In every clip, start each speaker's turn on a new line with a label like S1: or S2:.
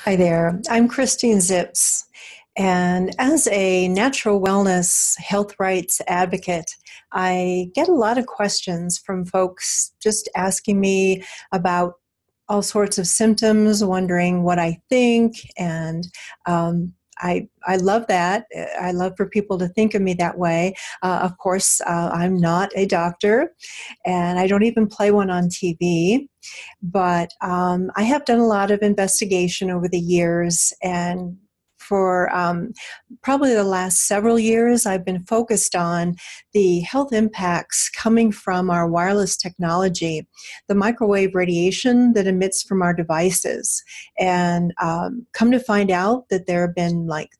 S1: Hi there. I'm Christine Zips, and as a natural wellness health rights advocate, I get a lot of questions from folks just asking me about all sorts of symptoms, wondering what I think, and I love that. I love for people to think of me that way. Of course, I'm not a doctor, and I don't even play one on TV. But I have done a lot of investigation over the years, and for probably the last several years, I've been focused on the health impacts coming from our wireless technology, the microwave radiation that emits from our devices. And come to find out that there have been like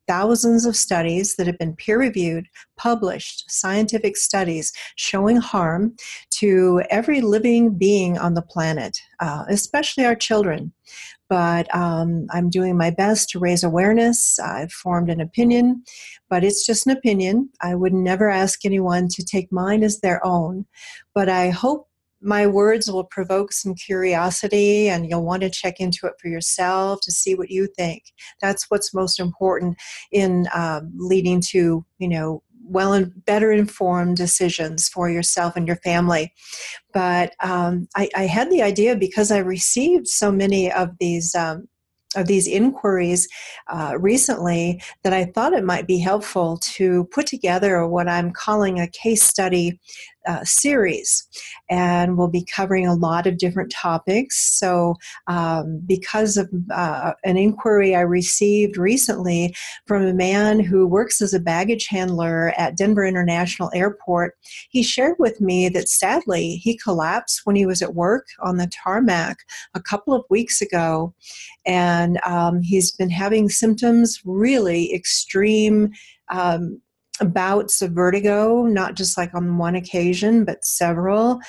S1: thousands of studies that have been peer-reviewed, published, scientific studies showing harm to every living being on the planet, especially our children. But I'm doing my best to raise awareness. I've formed an opinion, but it's just an opinion. I would never ask anyone to take mine as their own. But I hope my words will provoke some curiosity, and you'll want to check into it for yourself to see what you think. That's what's most important in leading to, well and better informed decisions for yourself and your family. But I had the idea because I received so many of these inquiries recently that I thought it might be helpful to put together what I'm calling a case study series, and we'll be covering a lot of different topics. So because of an inquiry I received recently from a man who works as a baggage handler at Denver International Airport, he shared with me that sadly he collapsed when he was at work on the tarmac a couple of weeks ago, and he's been having symptoms, really extreme bouts of vertigo, not just like on one occasion, but several,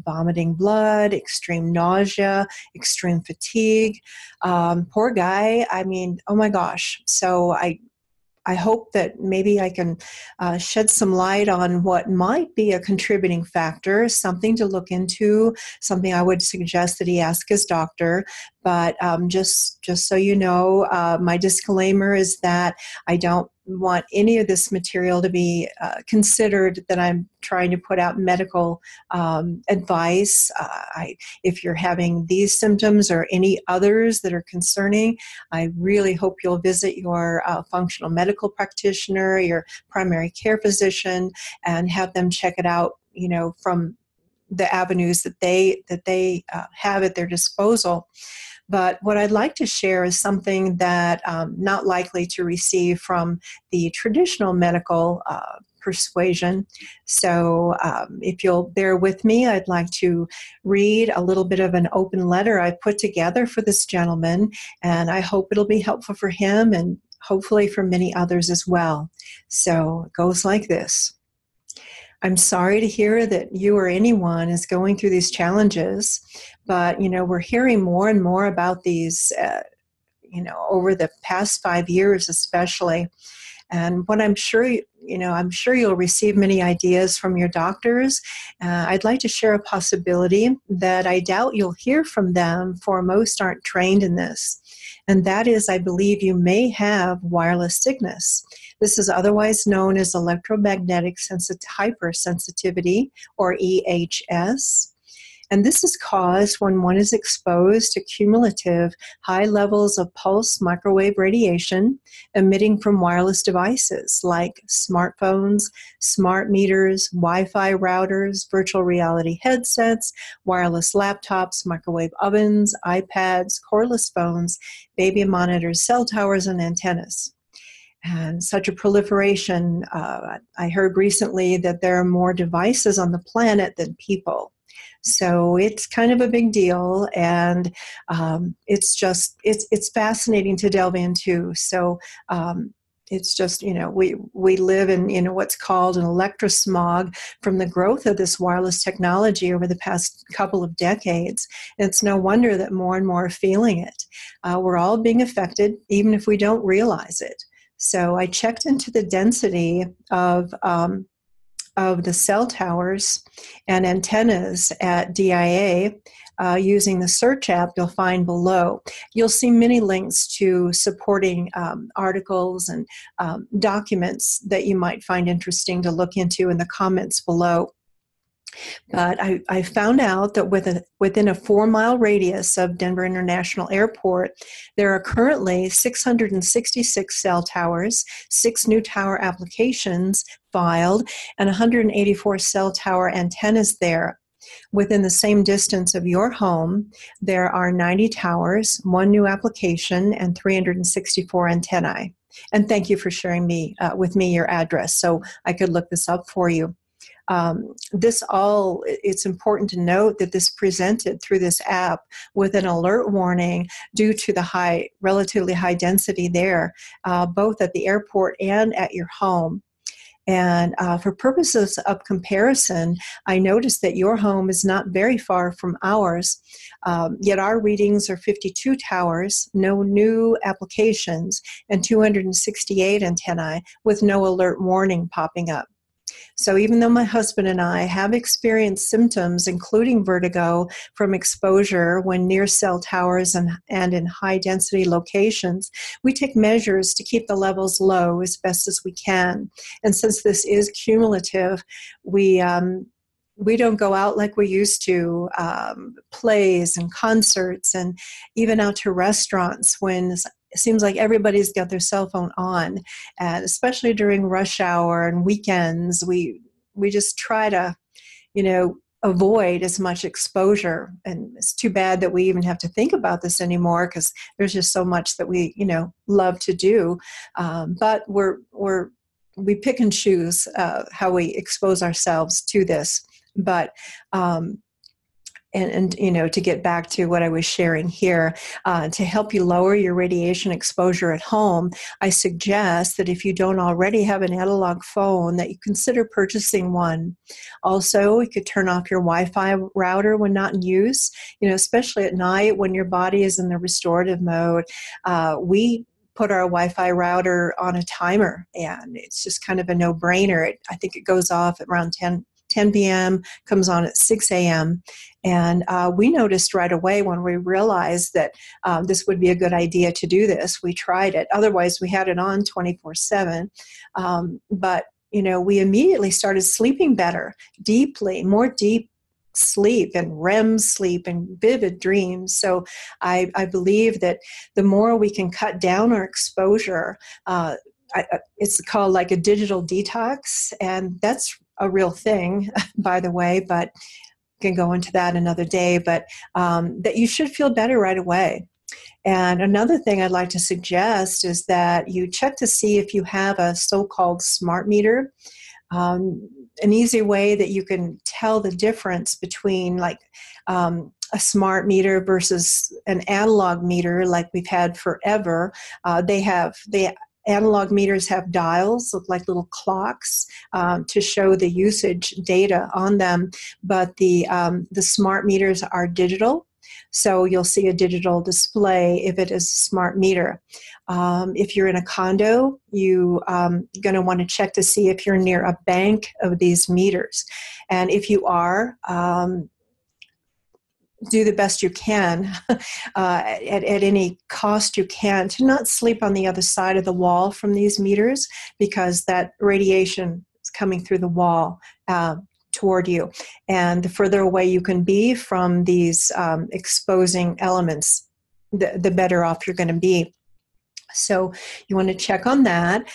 S1: vomiting blood, extreme nausea, extreme fatigue. Poor guy. I mean, oh my gosh. So I hope that maybe I can shed some light on what might be a contributing factor, something to look into, something I would suggest that he ask his doctor. But just so you know, my disclaimer is that I don't want any of this material to be considered that I'm trying to put out medical advice. If you're having these symptoms or any others that are concerning, I really hope you'll visit your functional medical practitioner, your primary care physician, and have them check it out, from the avenues that they have at their disposal. But what I'd like to share is something that not likely to receive from the traditional medical persuasion. So if you'll bear with me, I'd like to read a little bit of an open letter I put together for this gentleman, and I hope it'll be helpful for him and hopefully for many others as well. So it goes like this. I'm sorry to hear that you or anyone is going through these challenges, but, we're hearing more and more about these, over the past 5 years especially. And what I'm sure you'll receive many ideas from your doctors. I'd like to share a possibility that I doubt you'll hear from them, for most aren't trained in this. And that is, I believe you may have wireless sickness. This is otherwise known as electromagnetic hypersensitivity, or EHS. And this is caused when one is exposed to cumulative high levels of pulse microwave radiation emitting from wireless devices like smartphones, smart meters, Wi-Fi routers, virtual reality headsets, wireless laptops, microwave ovens, iPads, cordless phones, baby monitors, cell towers, and antennas. And such a proliferation, I heard recently that there are more devices on the planet than people. So it's kind of a big deal, and it's fascinating to delve into. So it's just, we live in what's called an electrosmog from the growth of this wireless technology over the past couple of decades. It's no wonder that more and more are feeling it. We're all being affected, even if we don't realize it. So I checked into the density of the cell towers and antennas at DIA using the search app you'll find below. You'll see many links to supporting articles and documents that you might find interesting to look into in the comments below. But I found out that within a 4-mile radius of Denver International Airport, there are currently 666 cell towers, 6 new tower applications filed, and 184 cell tower antennas there. Within the same distance of your home, there are 90 towers, 1 new application, and 364 antennae. And thank you for sharing with me your address so I could look this up for you. It's important to note that this presented through this app with an alert warning due to the relatively high density there, both at the airport and at your home. And for purposes of comparison, I noticed that your home is not very far from ours, yet our readings are 52 towers, no new applications, and 268 antennae with no alert warning popping up. So even though my husband and I have experienced symptoms, including vertigo, from exposure when near cell towers and in high-density locations, we take measures to keep the levels low as best as we can. And since this is cumulative, we don't go out like we used to, plays and concerts and even out to restaurants when it seems like everybody's got their cell phone on, and especially during rush hour and weekends, we just try to, avoid as much exposure. And it's too bad that we even have to think about this anymore because there's just so much that we, love to do. But we pick and choose how we expose ourselves to this. But And to get back to what I was sharing here, to help you lower your radiation exposure at home, I suggest that if you don't already have an analog phone, that you consider purchasing one. Also, you could turn off your Wi-Fi router when not in use, especially at night when your body is in the restorative mode. We put our Wi-Fi router on a timer, and it's just kind of a no-brainer. I think it goes off at around 10 p.m., comes on at 6 a.m. And we noticed right away when we realized that this would be a good idea to do this. We tried it. Otherwise, we had it on 24/7. But, we immediately started sleeping better, deeply, more deep sleep and REM sleep and vivid dreams. So I believe that the more we can cut down our exposure, it's called like a digital detox, and that's a real thing, by the way, but can go into that another day, but that you should feel better right away. And another thing I'd like to suggest is that you check to see if you have a so-called smart meter. An easy way that you can tell the difference between a smart meter versus an analog meter like we've had forever. Analog meters have dials, look like little clocks, to show the usage data on them, but the smart meters are digital. So you'll see a digital display if it is a smart meter. If you're in a condo, you're going to want to check to see if you're near a bank of these meters. And if you are, do the best you can at any cost you can to not sleep on the other side of the wall from these meters, because that radiation is coming through the wall toward you. And the further away you can be from these exposing elements, the better off you're going to be. So you want to check on that.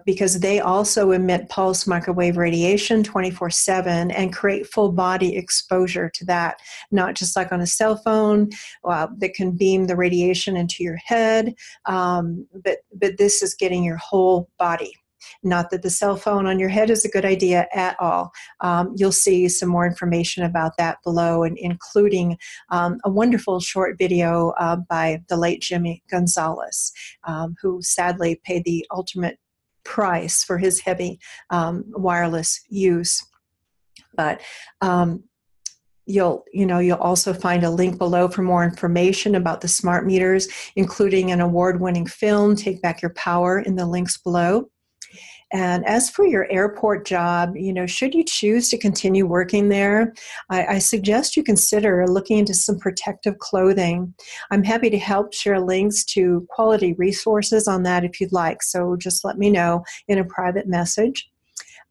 S1: Because they also emit pulse microwave radiation 24/7 and create full body exposure to that, not just like on a cell phone that can beam the radiation into your head, but this is getting your whole body. Not that the cell phone on your head is a good idea at all. You'll see some more information about that below, and including a wonderful short video by the late Jimmy Gonzalez, who sadly paid the ultimate price for his heavy wireless use. But you'll also find a link below for more information about the smart meters, including an award-winning film, Take Back Your Power, in the links below. And as for your airport job, should you choose to continue working there, I suggest you consider looking into some protective clothing. I'm happy to help share links to quality resources on that if you'd like. So just let me know in a private message.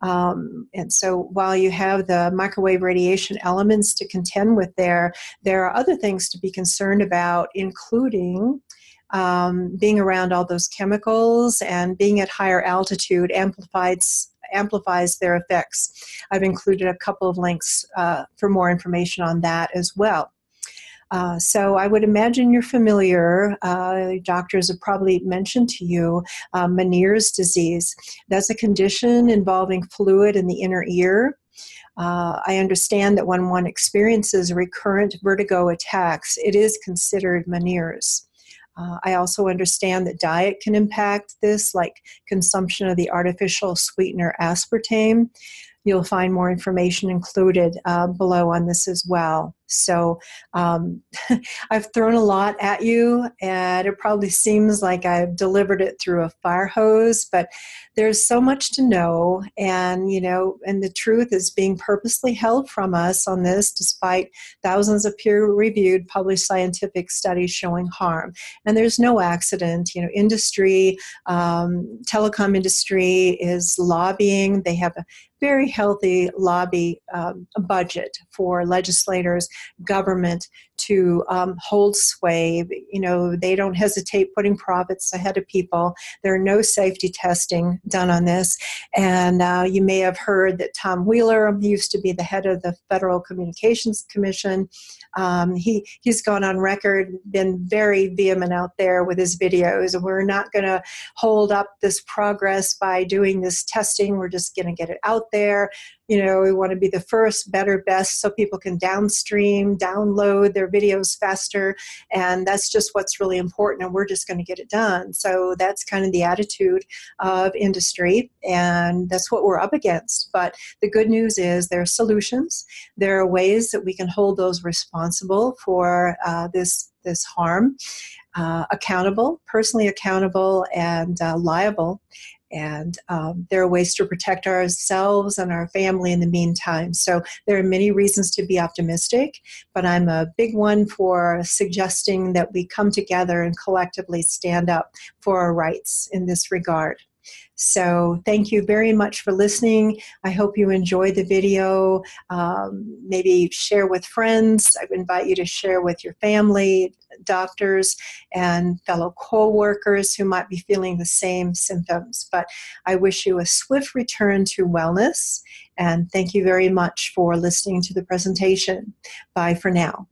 S1: And so while you have the microwave radiation elements to contend with there are other things to be concerned about, including being around all those chemicals and being at higher altitude amplifies their effects. I've included a couple of links for more information on that as well. So I would imagine you're familiar, doctors have probably mentioned to you, Meniere's disease. That's a condition involving fluid in the inner ear. I understand that when one experiences recurrent vertigo attacks, it is considered Meniere's. I also understand that diet can impact this, like consumption of the artificial sweetener aspartame. You'll find more information included below on this as well. So I've thrown a lot at you, and it probably seems like I've delivered it through a fire hose, but there's so much to know, and and the truth is being purposely held from us on this, despite thousands of peer-reviewed published scientific studies showing harm. And there's no accident. Industry, telecom industry is lobbying. They have a very healthy lobby budget for legislators, government to hold sway. They don't hesitate putting profits ahead of people. There are no safety testing done on this. And you may have heard that Tom Wheeler, he used to be the head of the Federal Communications Commission. He's gone on record, been very vehement out there with his videos. We're not going to hold up this progress by doing this testing. We're just going to get it out there. We want to be the first, better, best, so people can download their videos faster. And that's just what's really important. And we're just going to get it done. So that's kind of the attitude of industry. And that's what we're up against. But the good news is there are solutions. There are ways that we can hold those responsible for this harm accountable, personally accountable, and liable. And there are ways to protect ourselves and our family in the meantime. So there are many reasons to be optimistic, but I'm a big one for suggesting that we come together and collectively stand up for our rights in this regard. So thank you very much for listening. I hope you enjoyed the video. Maybe share with friends. I would invite you to share with your family, doctors, and fellow co-workers who might be feeling the same symptoms. But I wish you a swift return to wellness. And thank you very much for listening to the presentation. Bye for now.